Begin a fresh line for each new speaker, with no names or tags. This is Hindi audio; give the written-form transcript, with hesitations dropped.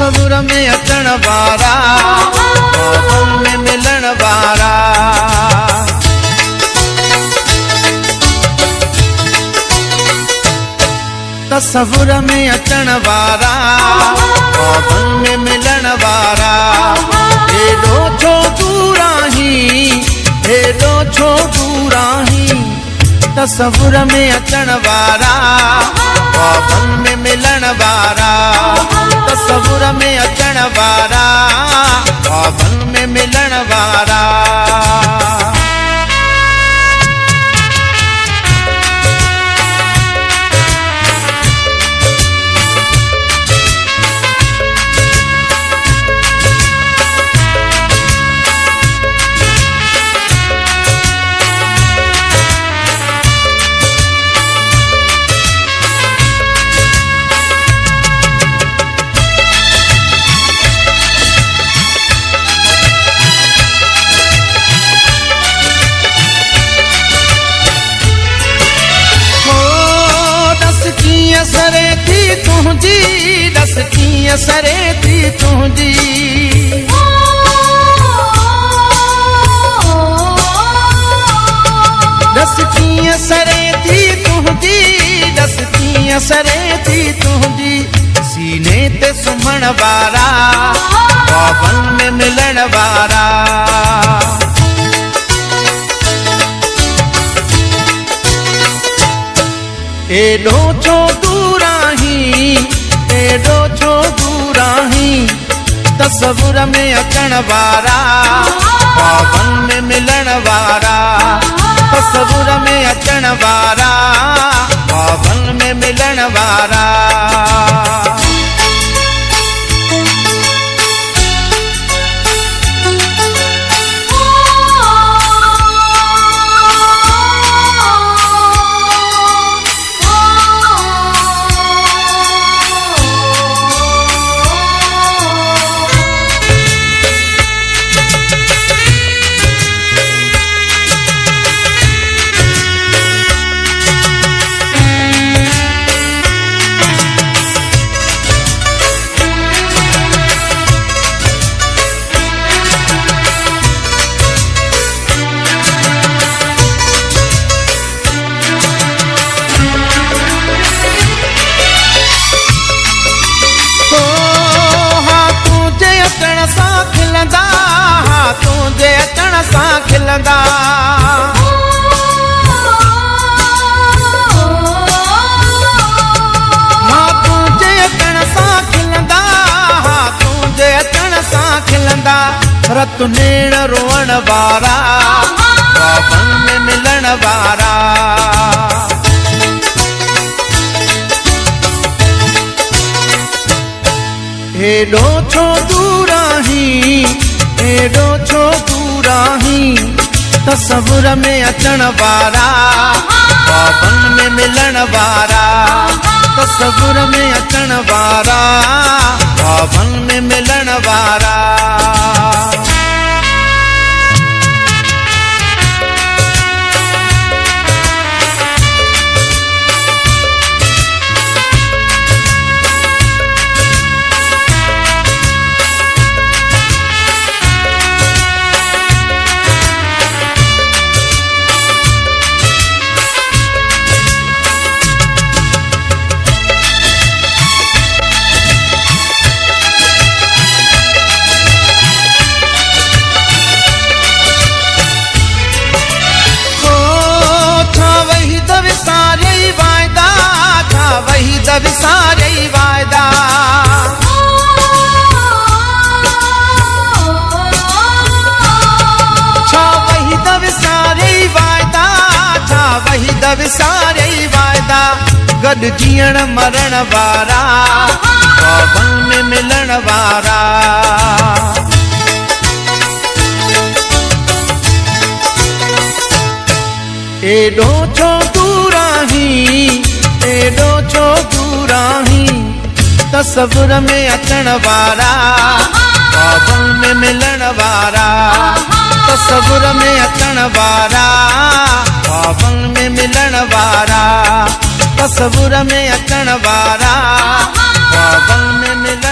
तस्वुर में अचण वारा ख्वाबन में मिलण वारा। तस्वुर में अचण वारा ख्वाबन में मिलण वारा। हेॾो छो दूर आहीं, हेॾो छो दूर आहीं। तस्वुर में अचण वारा ख्वाबन में मिलण वारा। तस्वुर में अचण वारा ख्वाबन में मिलण वारा। सरे थी तुझी दस कीअं सरे थी तुझी। दस कीअं सरे थी तुझी, दस कीअं सरे थी तुझी। सीने ते सुम्हण वारा ख्वाबन में मिलण वारा। एॾो छो दूर आहीं, एॾो छो दूर आहीं। तस्वुर में अचण वारा ख्वाबन में मिलण वारा। तस्वुर में अचण वारा ख्वाबन में मिलण वारा। तुझे अचण सां खिलंदा। हाँ तुझे अचण सां खिलंदा, हाँ तुझे अचण सां खिलंदा। रत नेण रोअण वारा ख्वाबन में मिलण वारा। हेॾो छो दूर आहीं, हेॾो छो दूर आहीं। तस्वुर में अचण वारा ख्वाबन में मिलण वारा। तस्वुर में अचण वारा ख्वाबन में मिलण वारा। विसारे वायदा छा वही द विसारे वायदा, छा वही द विसारे वायदा। गॾु जीअण मरण वारा ख्वाबन में मिलण वारा। एॾो छो दूर आहीं, एॾो छो दूर आहीं। तस्वुर में अचण वारा ख्वाबन में मिलण वारा। तस्वुर में अचण वारा ख्वाबन में मिलण वारा। तस्वुर में अचण वारा ख्वाबन में मिलण